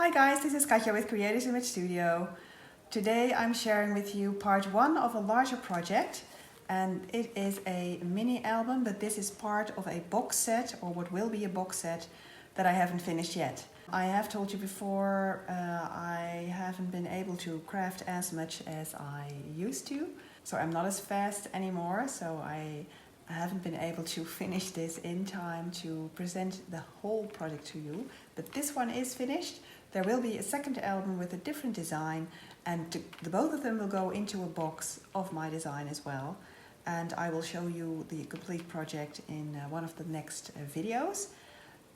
Hi guys, this is Katja with Creators Image Studio. Today I'm sharing with you part 1 of a larger project, and it is a mini album, but this is part of a box set, or what will be a box set, that I haven't finished yet. I have told you before I haven't been able to craft as much as I used to, so I'm not as fast anymore, so I haven't been able to finish this in time to present the whole project to you, but this one is finished. There will be a second album with a different design, and the both of them will go into a box of my design as well, and I will show you the complete project in one of the next videos.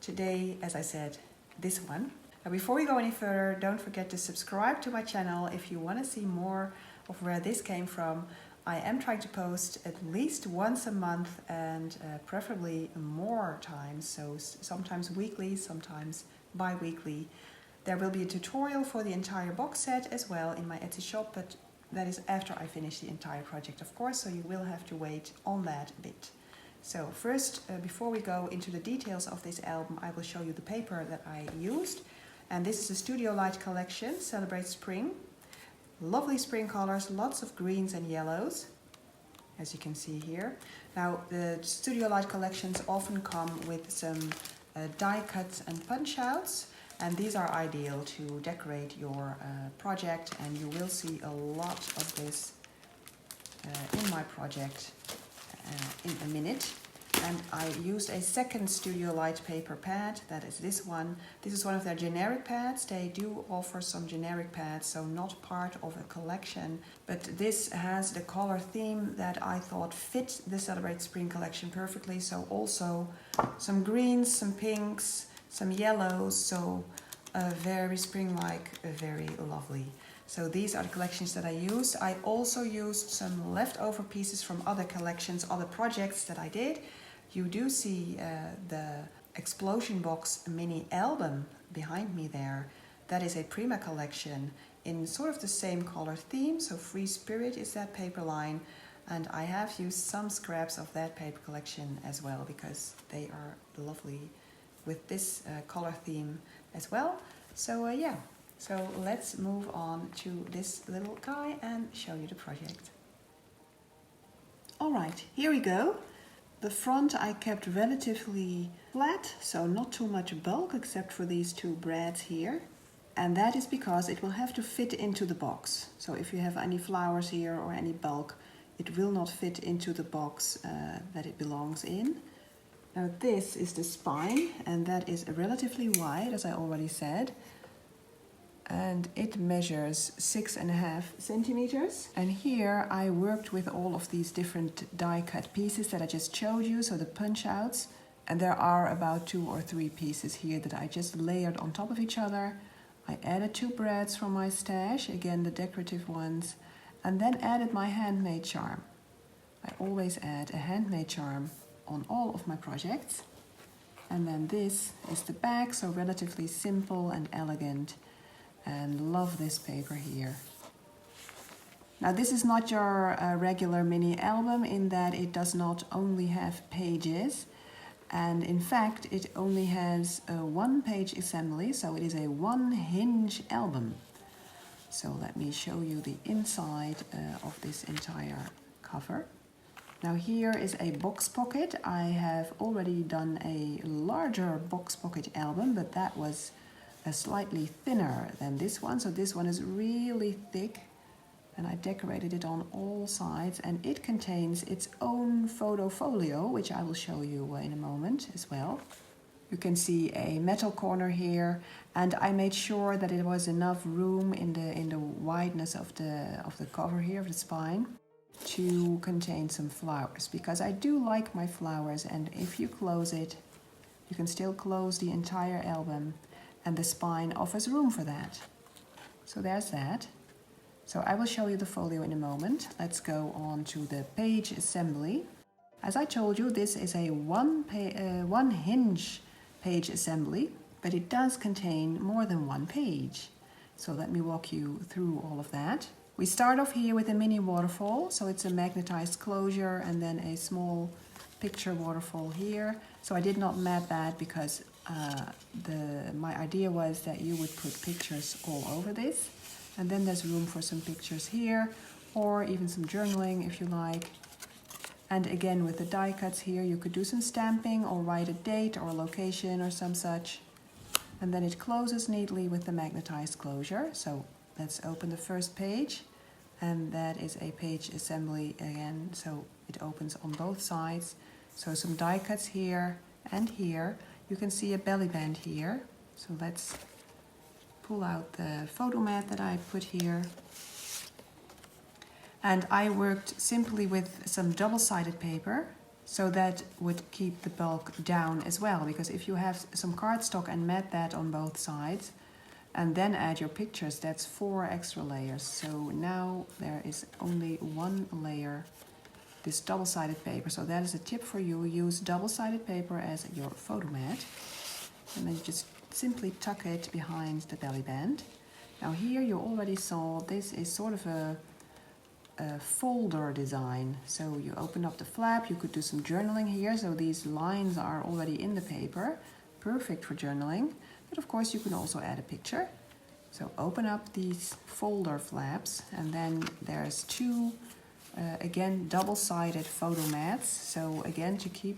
Today, as I said, this one. Now, before we go any further, don't forget to subscribe to my channel if you want to see more of where this came from. I am trying to post at least once a month, and preferably more times, so sometimes weekly, sometimes bi-weekly. There will be a tutorial for the entire box set as well in my Etsy shop, but that is after I finish the entire project, of course, so you will have to wait on that a bit. So first, before we go into the details of this album, I will show you the paper that I used. And this is the Studio Light collection, Celebrate Spring. Lovely spring colors, lots of greens and yellows, as you can see here. Now, the Studio Light collections often come with some die cuts and punch outs, and these are ideal to decorate your project, and you will see a lot of this in my project in a minute. And I used a second Studio Light paper pad, that is this one. This is one of their generic pads. They do offer some generic pads, so not part of a collection, but this has the color theme that I thought fit the Celebrate Spring collection perfectly. So also some greens, some pinks, some yellows, so very spring-like, very lovely. So these are the collections that I used. I also used some leftover pieces from other collections, other projects that I did. You do see the Explosion Box mini album behind me there. That is a Prima collection in sort of the same color theme, so Free Spirit is that paper line. And I have used some scraps of that paper collection as well, because they are lovely with this color theme as well. So yeah, so let's move on to this little guy and show you the project. Alright, here we go. The front I kept relatively flat, so not too much bulk except for these two brads here. And that is because it will have to fit into the box. So if you have any flowers here or any bulk, it will not fit into the box that it belongs in. Now this is the spine, and that is relatively wide, as I already said. And it measures 6.5 centimeters. And here I worked with all of these different die cut pieces that I just showed you, so the punch outs. And there are about 2 or 3 pieces here that I just layered on top of each other. I added 2 brads from my stash, again the decorative ones, and then added my handmade charm. I always add a handmade charm on all of my projects. And then this is the back, so relatively simple and elegant. And love this paper here. Now this is not your regular mini album in that it does not only have pages, and in fact it only has a 1-page assembly, so it is a 1-hinge album. So let me show you the inside of this entire cover. Now here is a box pocket. I have already done a larger box pocket album, but that was slightly thinner than this one. So this one is really thick, and I decorated it on all sides, and it contains its own photo folio, which I will show you in a moment as well. You can see a metal corner here, and I made sure that it was enough room in the wideness of the cover here, of the spine, to contain some flowers, because I do like my flowers, and if you close it, you can still close the entire album, and the spine offers room for that. So there's that. So I will show you the folio in a moment. Let's go on to the page assembly. As I told you, this is a 1-hinge page assembly, but it does contain more than 1 page. So let me walk you through all of that. We start off here with a mini waterfall, so it's a magnetized closure, and then a small picture waterfall here. So I did not mat that because my idea was that you would put pictures all over this, and then there's room for some pictures here, or even some journaling if you like. And again, with the die cuts here, you could do some stamping or write a date or a location or some such. And then it closes neatly with the magnetized closure. So let's open the first page, and that is a page assembly again, so it opens on both sides. So some die cuts here and here. You can see a belly band here. So let's pull out the photo mat that I put here. And I worked simply with some double-sided paper, so that would keep the bulk down as well, because if you have some cardstock and mat that on both sides and then add your pictures, that's 4 extra layers. So now there is only 1 layer, this double-sided paper. So that is a tip for you. Use double-sided paper as your photo mat, and then you just simply tuck it behind the belly band. Now here you already saw this is sort of a folder design. So you open up the flap, you could do some journaling here. So these lines are already in the paper, perfect for journaling. But of course you can also add a picture. So open up these folder flaps, and then there's 2 again double-sided photo mats. So again, to keep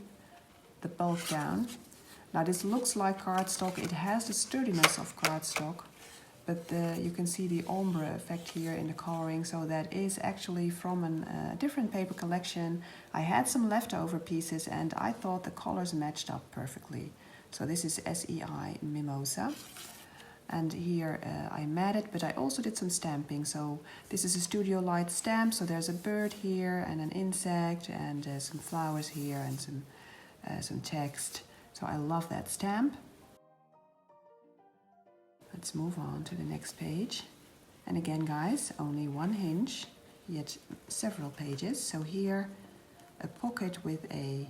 the bulk down. Now this looks like cardstock, it has the sturdiness of cardstock, but you can see the ombre effect here in the coloring, so that is actually from a different paper collection. I had some leftover pieces and I thought the colors matched up perfectly. So this is SEI Mimosa, and here I matted, but I also did some stamping. So this is a Studio Light stamp, so there's a bird here and an insect and some flowers here and some text. So I love that stamp. Let's move on to the next page. And again, guys, only 1 hinge, yet several pages. So here, a pocket with a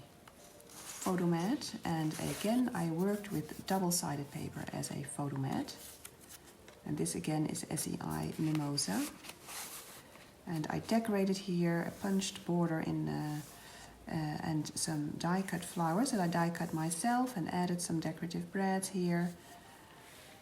photo mat, and again, I worked with double-sided paper as a photo mat. And this again is SEI Mimosa. And I decorated here a punched border in and some die-cut flowers that I die-cut myself, and added some decorative brads here.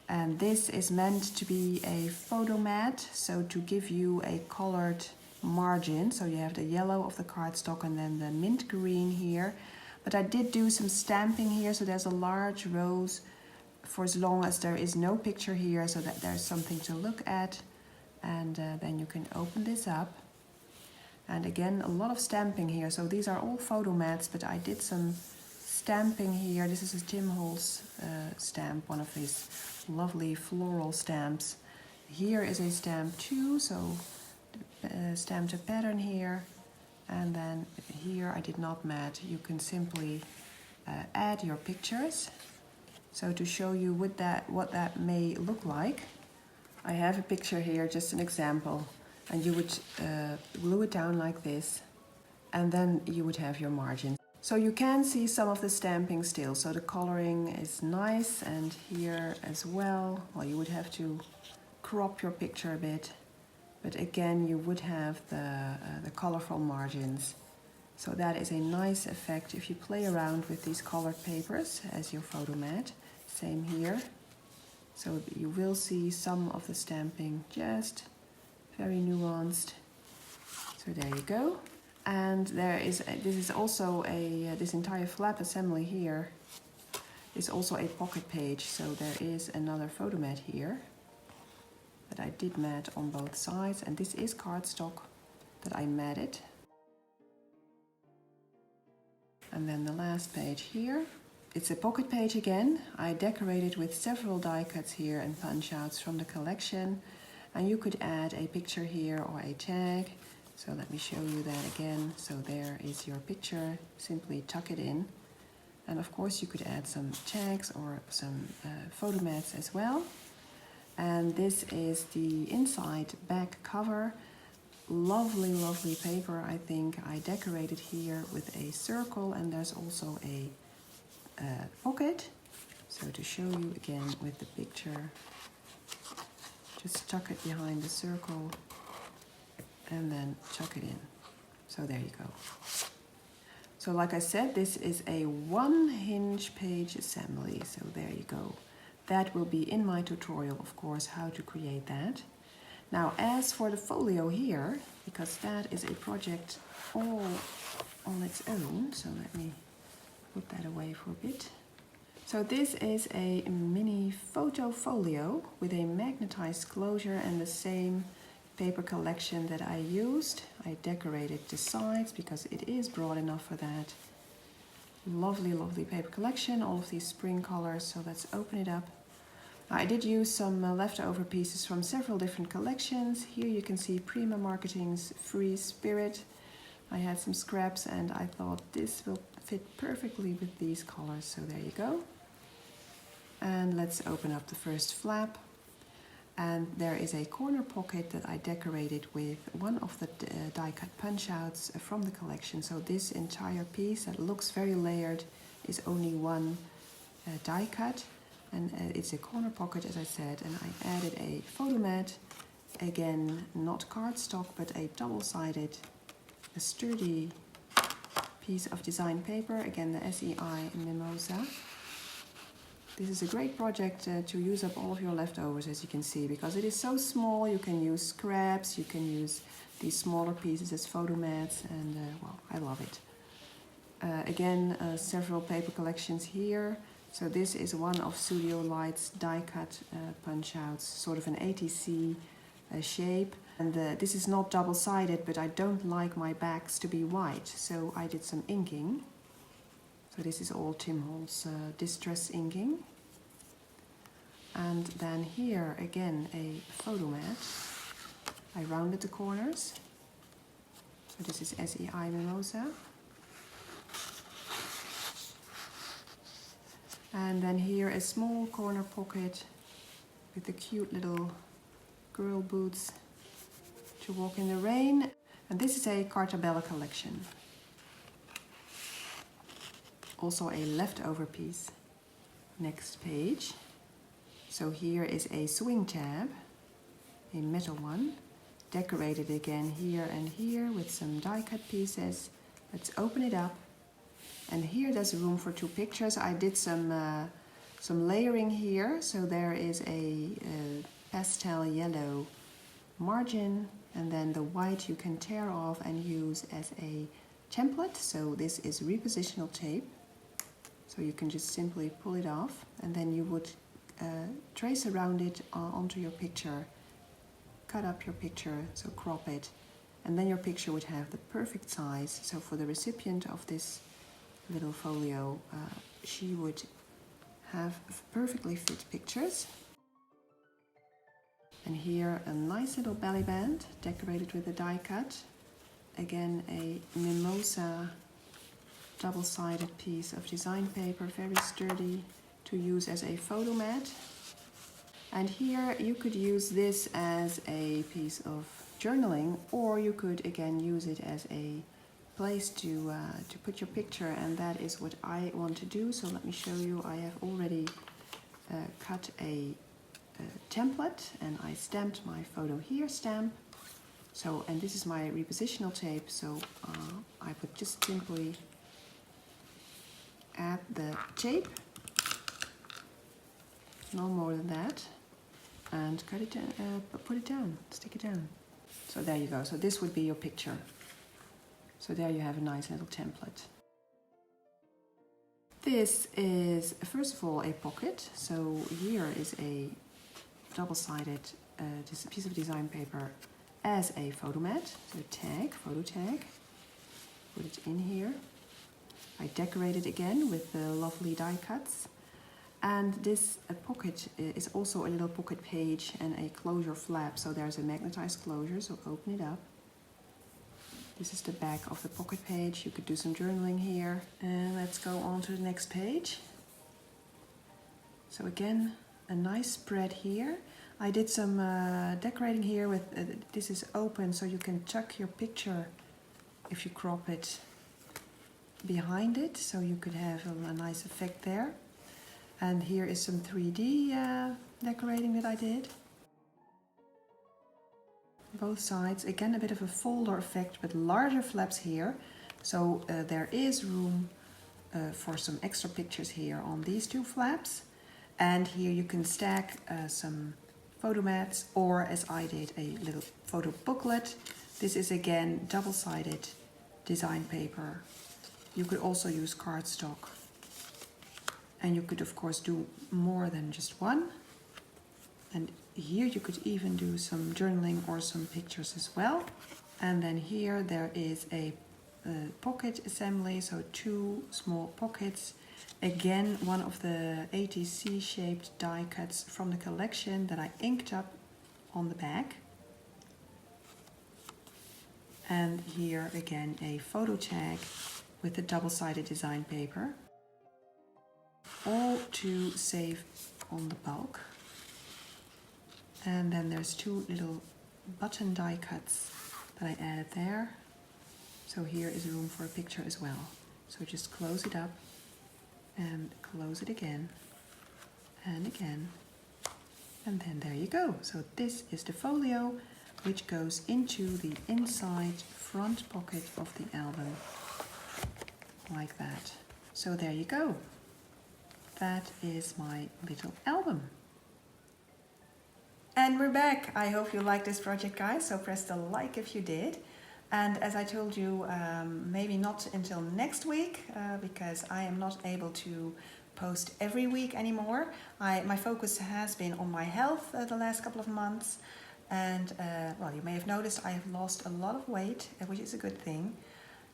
And this is meant to be a photo mat, so to give you a colored margin. So you have the yellow of the cardstock and then the mint green here. But I did do some stamping here, so there's a large rose for as long as there is no picture here, so that there's something to look at. And then you can open this up. And again, a lot of stamping here. So these are all photo mats, but I did some stamping here. This is a Tim Holtz stamp, one of his lovely floral stamps. Here is a stamp too, so stamped a pattern here. And then here I did not mat. You can simply add your pictures. So to show you what that may look like, I have a picture here, just an example. And you would glue it down like this, and then you would have your margin. So you can see some of the stamping still, so the coloring is nice, and here as well. Well, you would have to crop your picture a bit, but again you would have the colorful margins. So that is a nice effect if you play around with these colored papers as your photo mat. Same here. So you will see some of the stamping, just very nuanced. So there you go. And this is also this entire flap assembly here is also a pocket page. So there is another photo mat here that I did mat on both sides, and this is cardstock that I matted. And then the last page here, it's a pocket page again. I decorated with several die cuts here and punch outs from the collection. And you could add a picture here or a tag. So let me show you that again. So there is your picture, simply tuck it in. And of course you could add some tags or some photo mats as well. And this is the inside back cover. Lovely, lovely paper, I think. I decorated here with a circle, and there's also a pocket. So to show you again with the picture, just tuck it behind the circle and then tuck it in. So there you go. So like I said, this is a one Hinge page assembly. So there you go. That will be in my tutorial, of course, how to create that. Now, as for the folio here, because that is a project all on its own, so let me put that away for a bit. So this is a mini photo folio with a magnetized closure and the same paper collection that I used. I decorated the sides because it is broad enough for that. Lovely, lovely paper collection, all of these spring colors, so let's open it up. I did use some leftover pieces from several different collections. Here you can see Prima Marketing's Free Spirit. I had some scraps and I thought this will fit perfectly with these colors, so there you go. And let's open up the first flap. And there is a corner pocket that I decorated with one of the die cut punch outs from the collection. So this entire piece that looks very layered is only one die cut. And it's a corner pocket, as I said, and I added a photo mat. Again, not cardstock, but a double-sided, a sturdy piece of design paper. Again, the SEI Mimosa. This is a great project to use up all of your leftovers, as you can see, because it is so small. You can use scraps, you can use these smaller pieces as photo mats, and well, I love it. Again, several paper collections here. So this is one of Studio Light's die cut punch outs, sort of an ATC shape. And this is not double-sided, but I don't like my backs to be white, so I did some inking. So this is all Tim Holtz distress inking. And then here again a photo mat. I rounded the corners. So this is SEI Mimosa. And then here a small corner pocket with the cute little girl boots to walk in the rain. And this is a Cartabella collection. Also a leftover piece. Next page. So here is a swing tab, a metal one, decorated again here and here with some die cut pieces. Let's open it up. And here there's room for two pictures. I did some layering here. So there is a pastel yellow margin, and then the white you can tear off and use as a template. So this is repositional tape. So you can just simply pull it off, and then you would trace around it onto your picture, cut up your picture, so crop it, and then your picture would have the perfect size. So for the recipient of this little folio, she would have perfectly fit pictures. And here a nice little belly band decorated with a die cut. Again, a mimosa double-sided piece of design paper, very sturdy, to use as a photo mat. And here you could use this as a piece of journaling, or you could again use it as a place to put your picture, and that is what I want to do. So let me show you. I have already cut a template, and I stamped my photo here stamp. So, and this is my repositional tape, so I would just simply add the tape, no more than that, and cut it, put it down, stick it down. So there you go. So this would be your picture. So there you have a nice little template. This is, first of all, a pocket. So here is a double-sided piece of design paper as a photo mat. So tag, photo tag, put it in here. I decorated again with the lovely die cuts. And this pocket is also a little pocket page and a closure flap. So there's a magnetized closure, so open it up. This is the back of the pocket page. You could do some journaling here. And let's go on to the next page. So again, a nice spread here. I did some decorating here with, this is open, so you can tuck your picture if you crop it behind it, so you could have a nice effect there. And here is some 3D decorating that I did. Both sides, again a bit of a folder effect, but larger flaps here. So there is room for some extra pictures here on these two flaps. And here you can stack some photo mats, or as I did, a little photo booklet. This is again double-sided design paper. You could also use cardstock. And you could of course do more than just one. And here you could even do some journaling or some pictures as well. And then here there is a pocket assembly, so two small pockets. Again, one of the 80 C-shaped die cuts from the collection that I inked up on the back. And here again a photo tag with the double-sided design paper. All to save on the bulk. And then there's two little button die cuts that I added there. So here is room for a picture as well. So just close it up and close it again and again. And then there you go. So this is the folio which goes into the inside front pocket of the album. Like that. So there you go. That is my little album. And we're back. I hope you liked this project, guys. So press the like if you did. And as I told you, maybe not until next week, because I am not able to post every week anymore. My focus has been on my health the last couple of months. And well, you may have noticed I have lost a lot of weight, which is a good thing.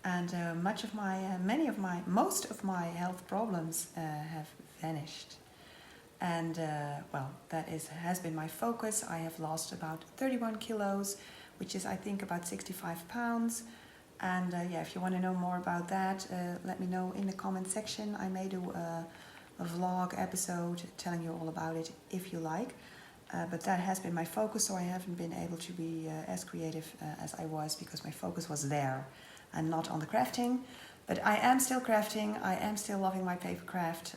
And most of my health problems have vanished. And well, that has been my focus. I have lost about 31 kilos, which is I think about 65 pounds. And yeah, if you want to know more about that, let me know in the comment section. I may do a vlog episode telling you all about it if you like. But that has been my focus, so I haven't been able to be as creative as I was, because my focus was there and not on the crafting. But I am still crafting. I am still loving my paper craft.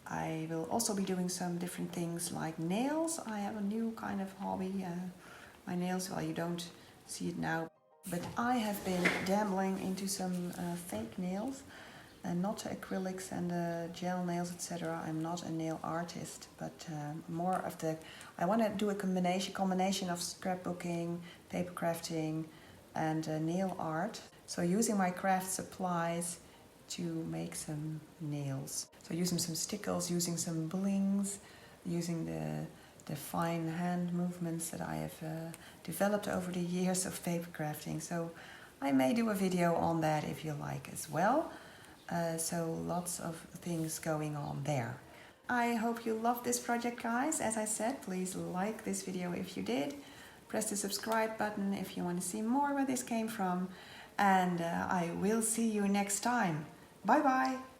I will also be doing some different things like nails. I have a new kind of hobby. My nails, well, you don't see it now, but I have been dabbling into some fake nails, and not acrylics and gel nails, etc. I'm not a nail artist, but more of the, I want to do a combination of scrapbooking, paper crafting, and nail art. So using my craft supplies to make some nails. So using some stickles, using some blings, using the fine hand movements that I have developed over the years of paper crafting. So I may do a video on that if you like as well. So lots of things going on there. I hope you loved this project, guys. As I said, please like this video if you did. Press the subscribe button if you want to see more where this came from. And I will see you next time. Bye bye.